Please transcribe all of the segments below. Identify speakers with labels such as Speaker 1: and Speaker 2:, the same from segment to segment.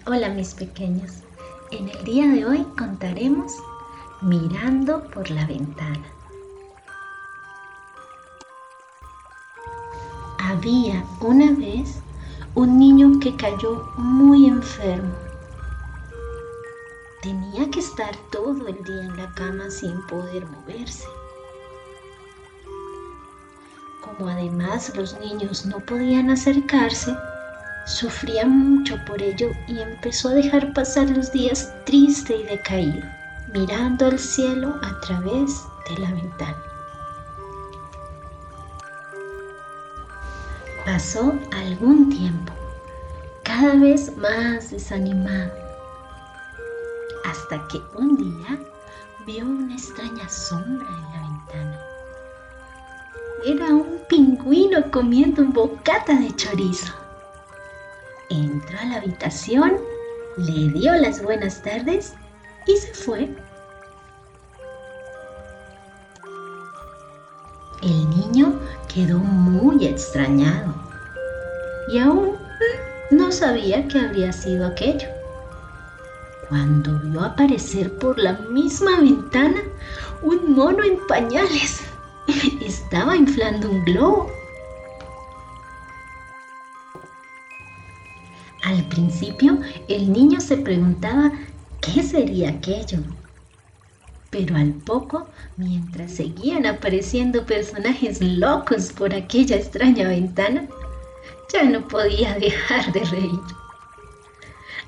Speaker 1: Hola mis pequeños, en el día de hoy contaremos Mirando por la ventana. Había una vez un niño que cayó muy enfermo. Tenía que estar todo el día en la cama sin poder moverse. Como además los niños no podían acercarse, sufría mucho por ello y empezó a dejar pasar los días triste y decaído, mirando al cielo a través de la ventana. Pasó algún tiempo, cada vez más desanimado, hasta que un día vio una extraña sombra en la ventana. Era un pingüino comiendo un bocata de chorizo. Entró a la habitación, le dio las buenas tardes y se fue. El niño quedó muy extrañado y aún no sabía qué habría sido aquello. Cuando vio aparecer por la misma ventana un mono en pañales, estaba inflando un globo. Al principio, el niño se preguntaba qué sería aquello. Pero al poco, mientras seguían apareciendo personajes locos por aquella extraña ventana, ya no podía dejar de reír.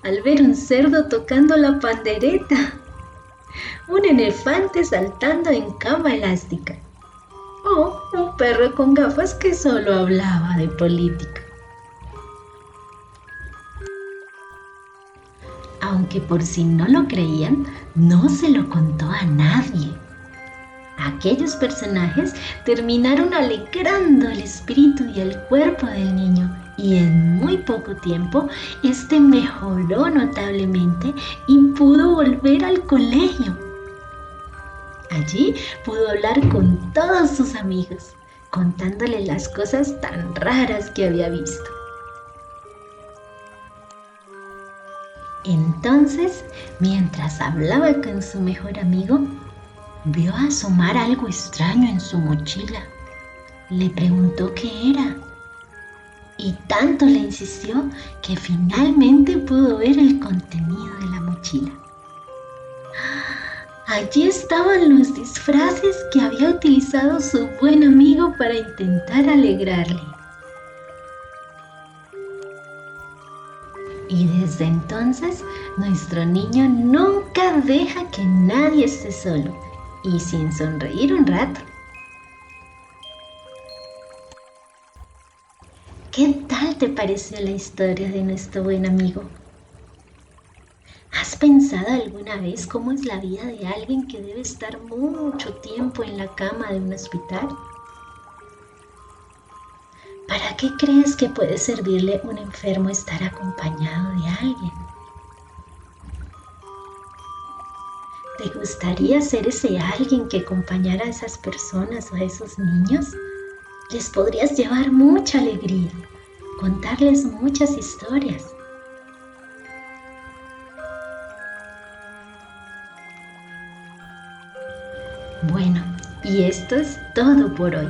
Speaker 1: Al ver un cerdo tocando la pandereta, un elefante saltando en cama elástica, o un perro con gafas que solo hablaba de política. Aunque por si no lo creían, no se lo contó a nadie. Aquellos personajes terminaron alegrando el espíritu y el cuerpo del niño, y en muy poco tiempo este mejoró notablemente y pudo volver al colegio. Allí pudo hablar con todos sus amigos, contándole las cosas tan raras que había visto. Entonces, mientras hablaba con su mejor amigo, vio asomar algo extraño en su mochila. Le preguntó qué era y tanto le insistió que finalmente pudo ver el contenido de la mochila. Allí estaban los disfraces que había utilizado su buen amigo para intentar alegrarle. Y desde entonces, nuestro niño nunca deja que nadie esté solo y sin sonreír un rato. ¿Qué tal te pareció la historia de nuestro buen amigo? ¿Has pensado alguna vez cómo es la vida de alguien que debe estar mucho tiempo en la cama de un hospital? ¿Para qué crees que puede servirle a un enfermo estar acompañado de alguien? ¿Te gustaría ser ese alguien que acompañara a esas personas o a esos niños? Les podrías llevar mucha alegría, contarles muchas historias. Bueno, y esto es todo por hoy.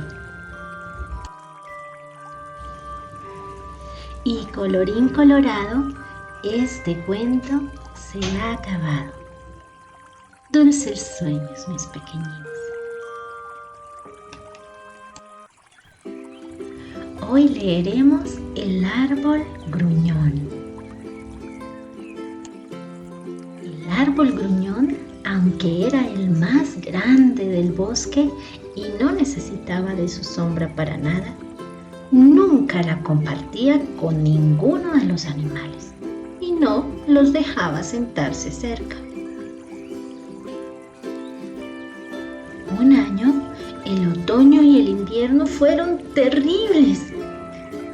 Speaker 1: Y colorín colorado, este cuento se ha acabado. Dulces sueños, mis pequeñines. Hoy leeremos El árbol gruñón. El árbol gruñón, aunque era el más grande del bosque y no necesitaba de su sombra para nada, nunca la compartía con ninguno de los animales y no los dejaba sentarse cerca. Un año, el otoño y el invierno fueron terribles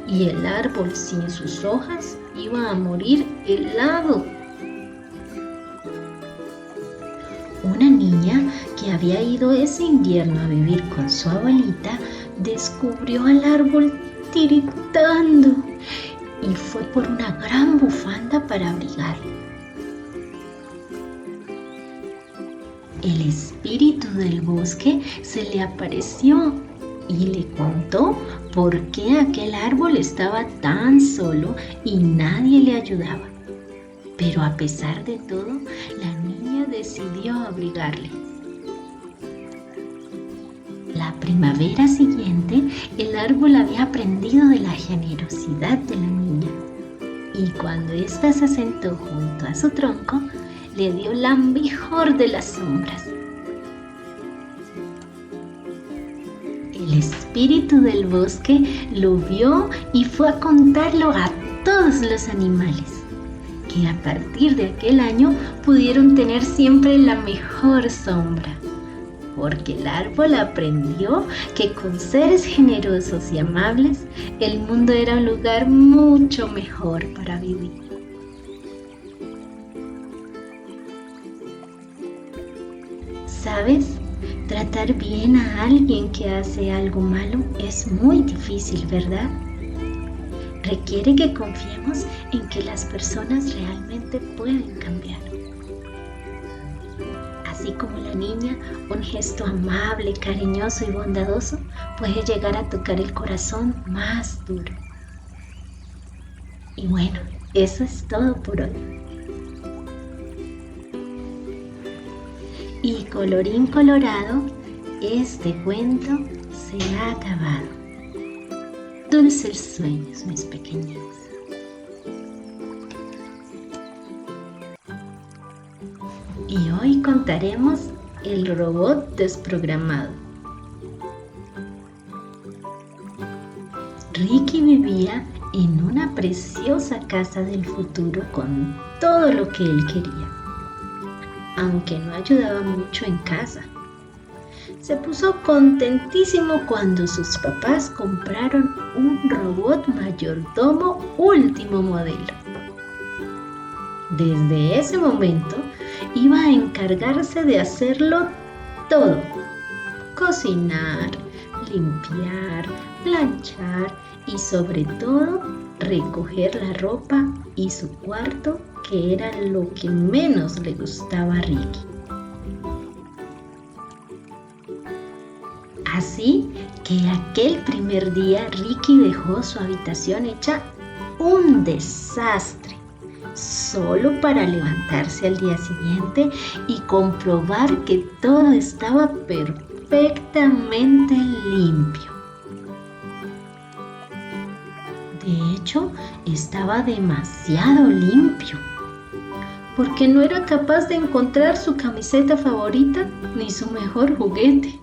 Speaker 1: y el árbol sin sus hojas iba a morir helado. Una niña que había ido ese invierno a vivir con su abuelita descubrió al árbol tiritando y fue por una gran bufanda para abrigarle. El espíritu del bosque se le apareció y le contó por qué aquel árbol estaba tan solo y nadie le ayudaba. Pero a pesar de todo, la niña decidió abrigarle. La primavera siguiente, el árbol había aprendido de la generosidad de la niña, y cuando ésta se sentó junto a su tronco, le dio la mejor de las sombras. El espíritu del bosque lo vio y fue a contarlo a todos los animales, que a partir de aquel año pudieron tener siempre la mejor sombra, porque el árbol aprendió que con seres generosos y amables, el mundo era un lugar mucho mejor para vivir. ¿Sabes? Tratar bien a alguien que hace algo malo es muy difícil, ¿verdad? Requiere que confiemos en que las personas realmente pueden cambiar. Así como la niña, un gesto amable, cariñoso y bondadoso puede llegar a tocar el corazón más duro. Y bueno, eso es todo por hoy. Y colorín colorado, este cuento se ha acabado. Dulces sueños, mis pequeñitos. Y hoy contaremos el robot desprogramado. Ricky vivía en una preciosa casa del futuro con todo lo que él quería, aunque no ayudaba mucho en casa. Se puso contentísimo cuando sus papás compraron un robot mayordomo último modelo. Desde ese momento iba a encargarse de hacerlo todo: cocinar, limpiar, planchar y sobre todo recoger la ropa y su cuarto, que era lo que menos le gustaba a Ricky. Así que aquel primer día Ricky dejó su habitación hecha un desastre, solo para levantarse al día siguiente y comprobar que todo estaba perfectamente limpio. De hecho, estaba demasiado limpio, porque no era capaz de encontrar su camiseta favorita ni su mejor juguete.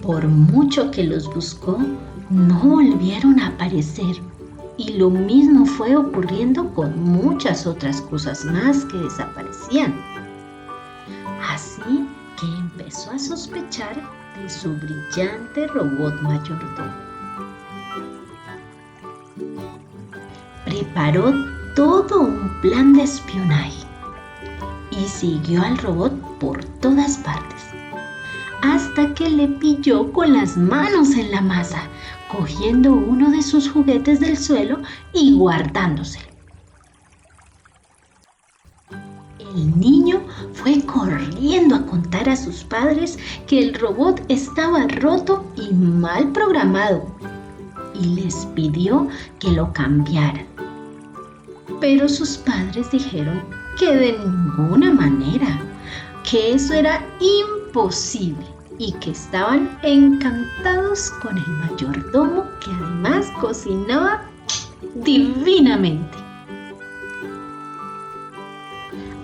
Speaker 1: Por mucho que los buscó, no volvieron a aparecer, y lo mismo fue ocurriendo con muchas otras cosas más que desaparecían. Así que empezó a sospechar de su brillante robot mayordomo. Preparó todo un plan de espionaje y siguió al robot por todas partes, hasta que le pilló con las manos en la masa, cogiendo uno de sus juguetes del suelo y guardándoselo. El niño fue corriendo a contar a sus padres que el robot estaba roto y mal programado, y les pidió que lo cambiaran. Pero sus padres dijeron que de ninguna manera, que eso era imposible, y que estaban encantados con el mayordomo, que además cocinaba divinamente.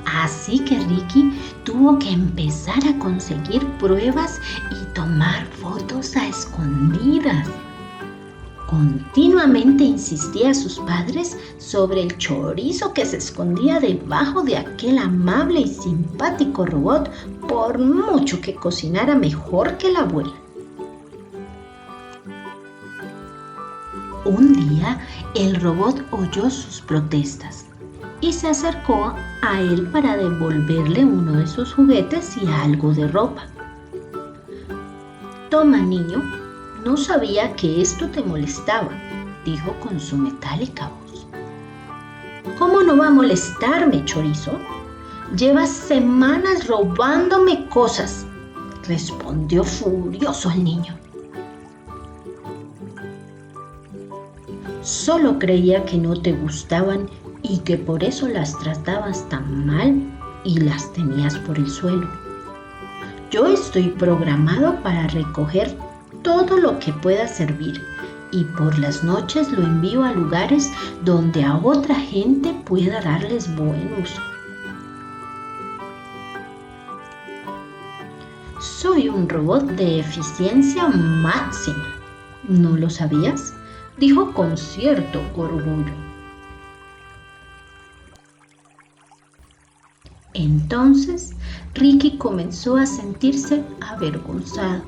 Speaker 1: Así que Ricky tuvo que empezar a conseguir pruebas y tomar fotos a escondidas. Continuamente insistía a sus padres sobre el chorizo que se escondía debajo de aquel amable y simpático robot, por mucho que cocinara mejor que la abuela. Un día el robot oyó sus protestas y se acercó a él para devolverle uno de sus juguetes y algo de ropa. «Toma, niño, no sabía que esto te molestaba. dijo con su metálica voz. ¿Cómo no va a molestarme, chorizo? Llevas semanas robándome cosas, respondió furioso el niño. Solo creía que no te gustaban y que por eso las tratabas tan mal y las tenías por el suelo. Yo estoy programado para recoger todo lo que pueda servir y por las noches lo envío a lugares donde a otra gente pueda darles buen uso. Soy un robot de eficiencia máxima. ¿No lo sabías?, dijo con cierto orgullo. Entonces, Ricky comenzó a sentirse avergonzado.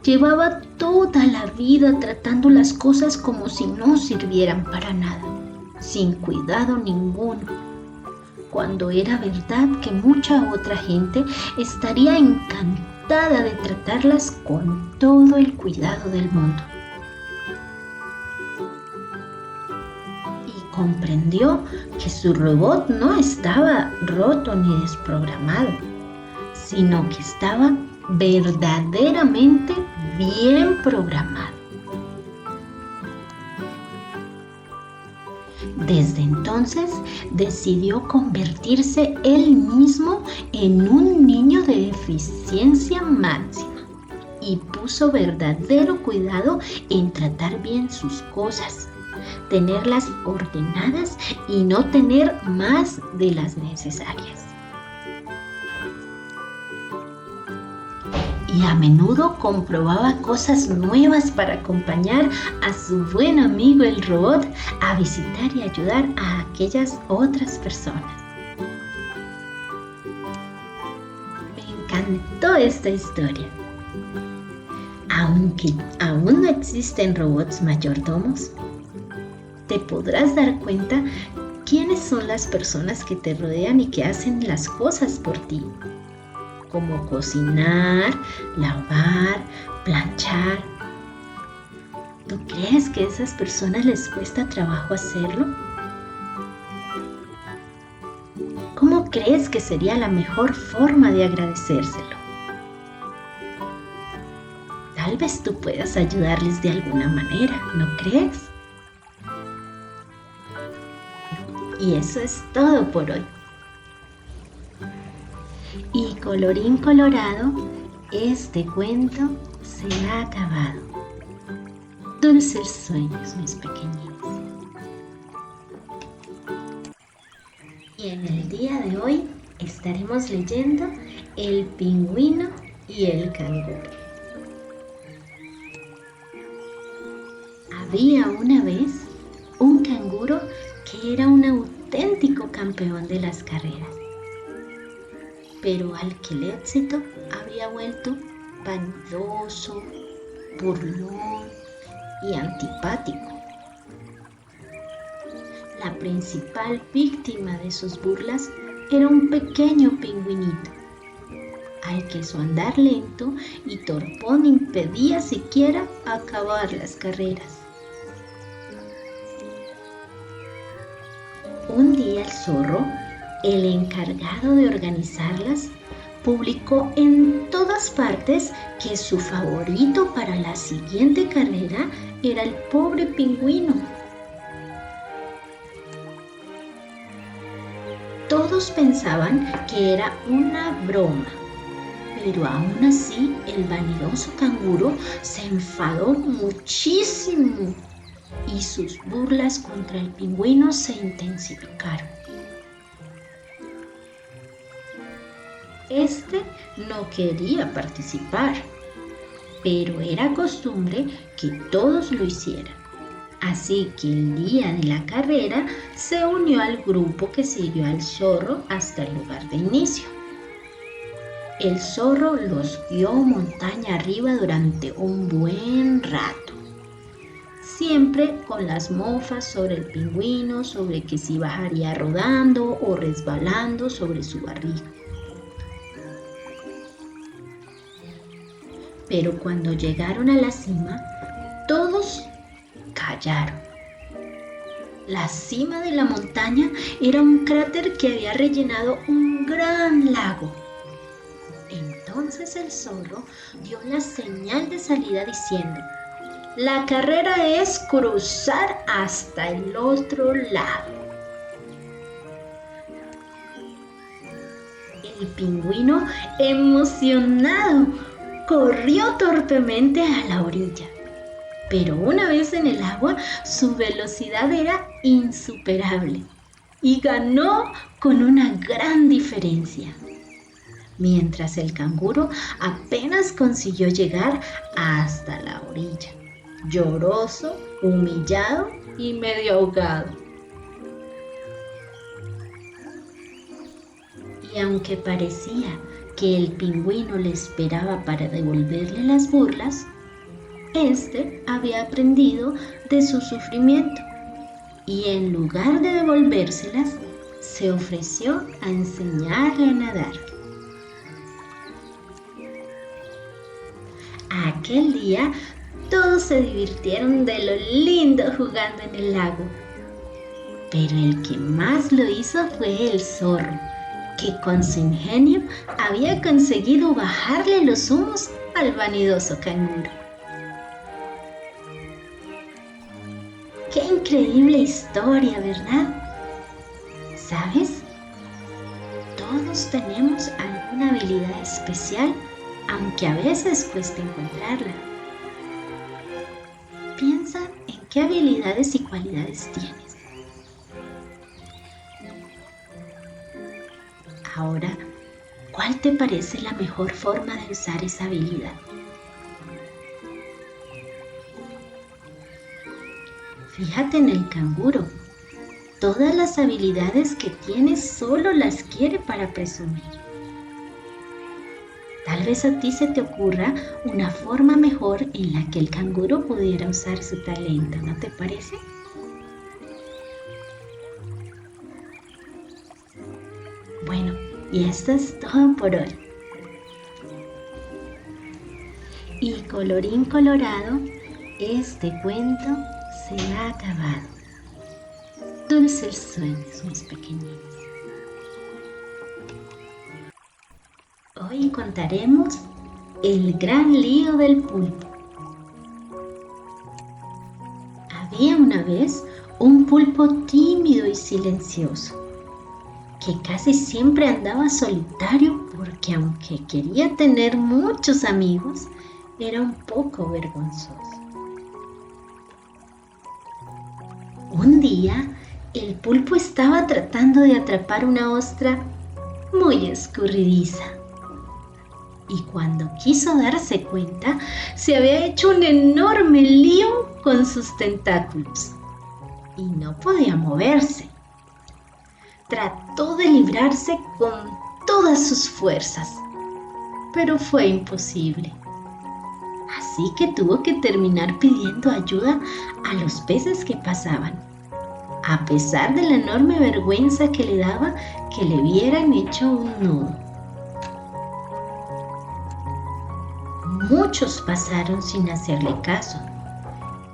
Speaker 1: Llevaba toda la vida tratando las cosas como si no sirvieran para nada, sin cuidado ninguno, cuando era verdad que mucha otra gente estaría encantada de tratarlas con todo el cuidado del mundo. Y comprendió que su robot no estaba roto ni desprogramado, sino que estaba verdaderamente bien programado. Desde entonces decidió convertirse él mismo en un niño de eficiencia máxima y puso verdadero cuidado en tratar bien sus cosas, tenerlas ordenadas y no tener más de las necesarias. Y a menudo comprobaba cosas nuevas para acompañar a su buen amigo el robot a visitar y ayudar a aquellas otras personas. Me encantó esta historia. Aunque aún no existen robots mayordomos, te podrás dar cuenta quiénes son las personas que te rodean y que hacen las cosas por ti, como cocinar, lavar, planchar. ¿Tú crees que a esas personas les cuesta trabajo hacerlo? ¿Cómo crees que sería la mejor forma de agradecérselo? Tal vez tú puedas ayudarles de alguna manera, ¿no crees? Y eso es todo por hoy. Y colorín colorado, este cuento se ha acabado. Dulces sueños, mis pequeñines. Y en el día de hoy estaremos leyendo El pingüino y el canguro. Había una vez un canguro que era un auténtico campeón de las carreras, pero al que el éxito había vuelto vanidoso, burlón y antipático. La principal víctima de sus burlas era un pequeño pingüinito, al que su andar lento y torpón impedía siquiera acabar las carreras. Un día el zorro, el encargado de organizarlas, publicó en todas partes que su favorito para la siguiente carrera era el pobre pingüino. Todos pensaban que era una broma, pero aún así el vanidoso canguro se enfadó muchísimo y sus burlas contra el pingüino se intensificaron. Este no quería participar, pero era costumbre que todos lo hicieran. Así que el día de la carrera se unió al grupo que siguió al zorro hasta el lugar de inicio. El zorro los guió montaña arriba durante un buen rato, siempre con las mofas sobre el pingüino, sobre que si bajaría rodando o resbalando sobre su barriga. Pero cuando llegaron a la cima, todos fallaron. La cima de la montaña era un cráter que había rellenado un gran lago. Entonces el zorro dio la señal de salida diciendo: la carrera es cruzar hasta el otro lado. El pingüino, emocionado, corrió torpemente a la orilla. Pero una vez en el agua, su velocidad era insuperable y ganó con una gran diferencia. Mientras el canguro apenas consiguió llegar hasta la orilla, lloroso, humillado y medio ahogado. Y aunque parecía que el pingüino le esperaba para devolverle las burlas, este había aprendido de su sufrimiento y en lugar de devolvérselas, se ofreció a enseñarle a nadar. Aquel día todos se divirtieron de lo lindo jugando en el lago, pero el que más lo hizo fue el zorro, que con su ingenio había conseguido bajarle los humos al vanidoso canguro. ¡Qué increíble historia!, ¿verdad? ¿Sabes? Todos tenemos alguna habilidad especial, aunque a veces cueste encontrarla. Piensa en qué habilidades y cualidades tienes. Ahora, ¿cuál te parece la mejor forma de usar esa habilidad? Fíjate en el canguro. Todas las habilidades que tiene solo las quiere para presumir. Tal vez a ti se te ocurra una forma mejor en la que el canguro pudiera usar su talento, ¿no te parece? Bueno, y esto es todo por hoy. Y colorín colorado, este cuento se ha acabado. Dulces sueños, mis pequeñitos. Hoy contaremos el gran lío del pulpo. Había una vez un pulpo tímido y silencioso, que casi siempre andaba solitario porque aunque quería tener muchos amigos, era un poco vergonzoso. Un día, el pulpo estaba tratando de atrapar una ostra muy escurridiza. Y cuando quiso darse cuenta, se había hecho un enorme lío con sus tentáculos y no podía moverse. Trató de librarse con todas sus fuerzas, pero fue imposible. Así que tuvo que terminar pidiendo ayuda a los peces que pasaban, a pesar de la enorme vergüenza que le daba que le hubieran hecho un nudo. Muchos pasaron sin hacerle caso,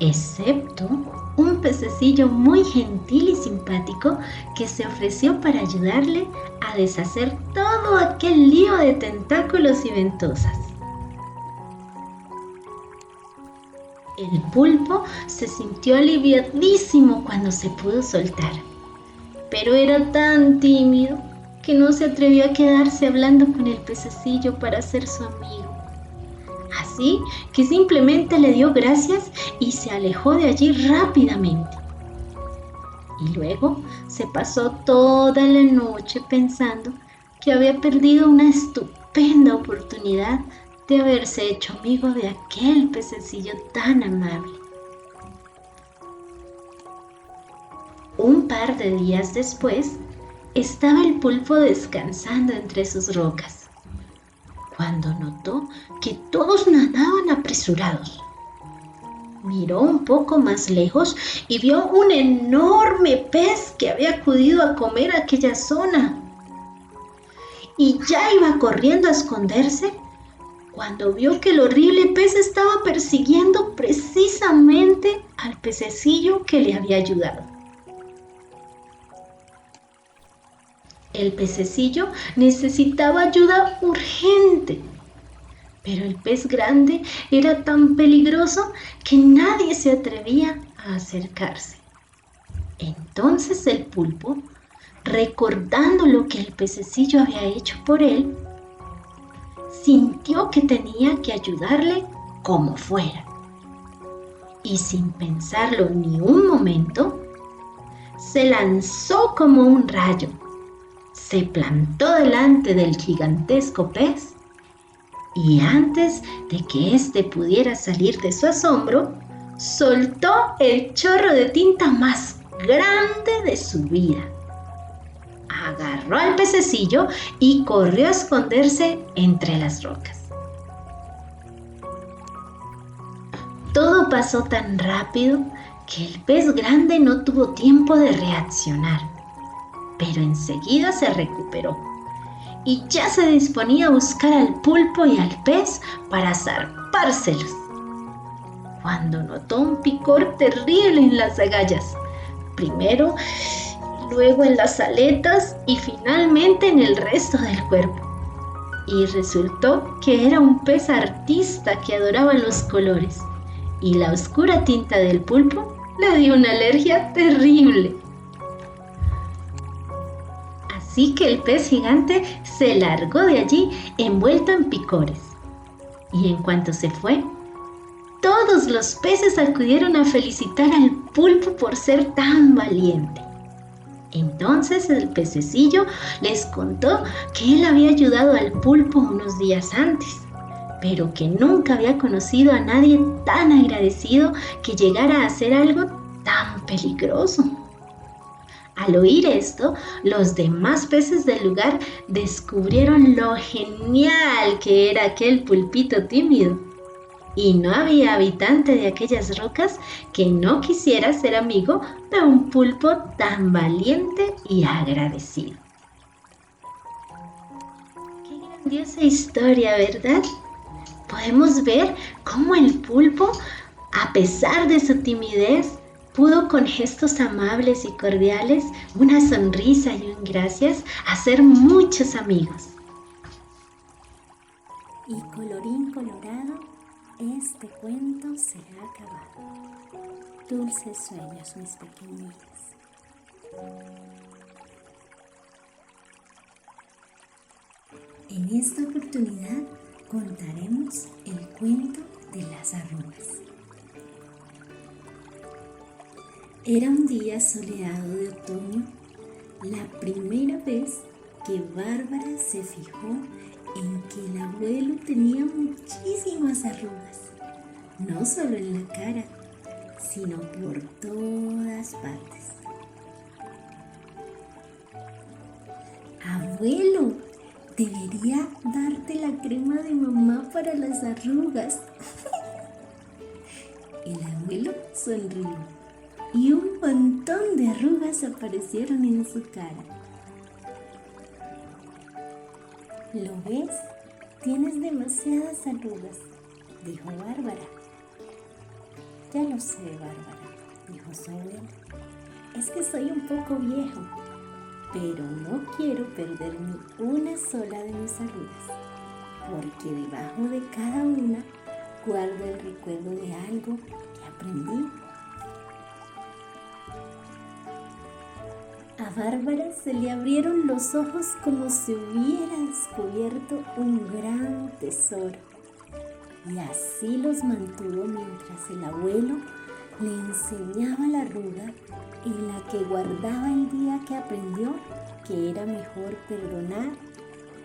Speaker 1: excepto un pececillo muy gentil y simpático que se ofreció para ayudarle a deshacer todo aquel lío de tentáculos y ventosas. El pulpo se sintió aliviadísimo cuando se pudo soltar, pero era tan tímido que no se atrevió a quedarse hablando con el pececillo para ser su amigo. Así que simplemente le dio gracias y se alejó de allí rápidamente. Y luego se pasó toda la noche pensando que había perdido una estupenda oportunidad de haberse hecho amigo de aquel pececillo tan amable. Un par de días después, estaba el pulpo descansando entre sus rocas, cuando notó que todos nadaban apresurados. Miró un poco más lejos y vio un enorme pez que había acudido a comer aquella zona. Y ya iba corriendo a esconderse cuando vio que el horrible pez estaba persiguiendo precisamente al pececillo que le había ayudado. El pececillo necesitaba ayuda urgente, pero el pez grande era tan peligroso que nadie se atrevía a acercarse. Entonces el pulpo, recordando lo que el pececillo había hecho por él, sintió que tenía que ayudarle como fuera. Y sin pensarlo ni un momento, se lanzó como un rayo, se plantó delante del gigantesco pez y antes de que éste pudiera salir de su asombro, soltó el chorro de tinta más grande de su vida. Agarró al pececillo y corrió a esconderse entre las rocas. Todo pasó tan rápido que el pez grande no tuvo tiempo de reaccionar, pero enseguida se recuperó y ya se disponía a buscar al pulpo y al pez para zarpárselos, cuando notó un picor terrible en las agallas, primero, luego en las aletas y finalmente en el resto del cuerpo. Y resultó que era un pez artista que adoraba los colores, y la oscura tinta del pulpo le dio una alergia terrible. Así que el pez gigante se largó de allí envuelto en picores. Y en cuanto se fue, todos los peces acudieron a felicitar al pulpo por ser tan valiente. Entonces el pececillo les contó que él había ayudado al pulpo unos días antes, pero que nunca había conocido a nadie tan agradecido que llegara a hacer algo tan peligroso. Al oír esto, los demás peces del lugar descubrieron lo genial que era aquel pulpito tímido. Y no había habitante de aquellas rocas que no quisiera ser amigo de un pulpo tan valiente y agradecido. Qué grandiosa historia, ¿verdad? Podemos ver cómo el pulpo, a pesar de su timidez, pudo con gestos amables y cordiales, una sonrisa y un gracias, hacer muchos amigos.
Speaker 2: Y colorín colorado, este cuento se ha acabado. Dulces sueños, mis pequeñitos. En esta oportunidad contaremos el cuento de las arrugas. Era un día soleado de otoño, la primera vez que Bárbara se fijó en que el abuelo tenía muchísimas arrugas, no solo en la cara, sino por todas partes. Abuelo, debería darte la crema de mamá para las arrugas. El abuelo sonrió y un montón de arrugas aparecieron en su cara. ¿Lo ves? Tienes demasiadas arrugas, dijo Bárbara. Ya lo sé, Bárbara, dijo su abuela. Es que soy un poco viejo, pero no quiero perder ni una sola de mis arrugas, porque debajo de cada una guardo el recuerdo de algo que aprendí. A Bárbara se le abrieron los ojos como si hubiera descubierto un gran tesoro, y así los mantuvo mientras el abuelo le enseñaba la arruga en la que guardaba el día que aprendió que era mejor perdonar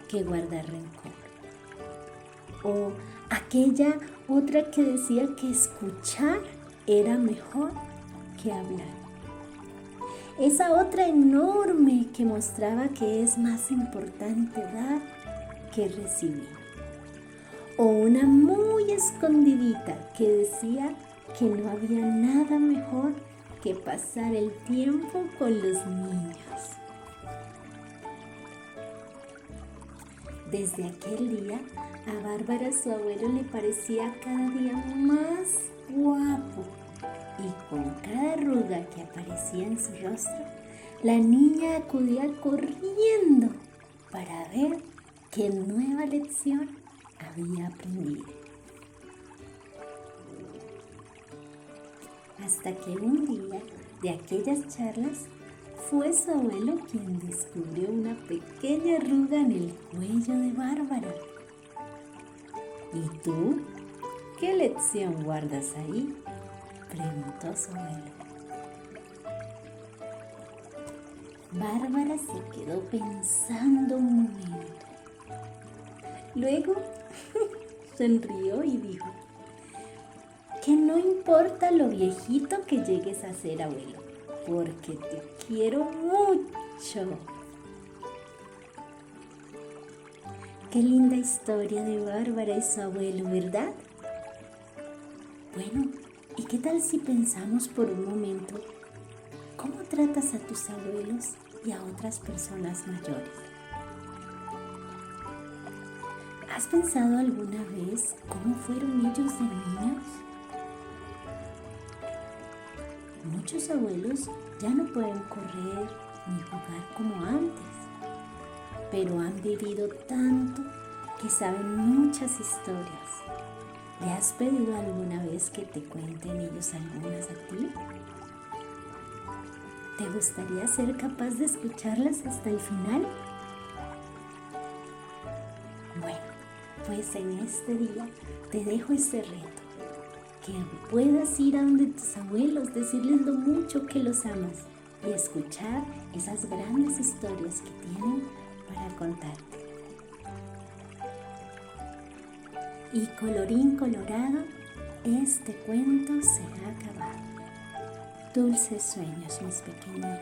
Speaker 2: que guardar rencor. O aquella otra que decía que escuchar era mejor que hablar. Esa otra enorme que mostraba que es más importante dar que recibir. O una muy escondidita que decía que no había nada mejor que pasar el tiempo con los niños. Desde aquel día, a Bárbara su abuelo le parecía cada día más guapo y con cada arruga que aparecía en su rostro, la niña acudía corriendo para ver qué nueva lección había aprendido. Hasta que un día de aquellas charlas fue su abuelo quien descubrió una pequeña arruga en el cuello de Bárbara. ¿Y tú? ¿Qué lección guardas ahí?, preguntó su abuelo. Bárbara se quedó pensando un momento. Luego sonrió y dijo: que no importa lo viejito que llegues a ser, abuelo, porque te quiero mucho. Qué linda historia de Bárbara y su abuelo, ¿verdad? Bueno, ¿y qué tal si pensamos por un momento cómo tratas a tus abuelos y a otras personas mayores? ¿Has pensado alguna vez cómo fueron ellos de niños? Muchos abuelos ya no pueden correr ni jugar como antes, pero han vivido tanto que saben muchas historias. ¿Le has pedido alguna vez que te cuenten ellos algunas a ti? ¿Te gustaría ser capaz de escucharlas hasta el final? Bueno, pues en este día te dejo ese reto, que puedas ir a donde tus abuelos, decirles lo mucho que los amas y escuchar esas grandes historias que tienen para contarte. Y colorín colorado, este cuento se ha acabado. Dulces sueños, mis pequeñines.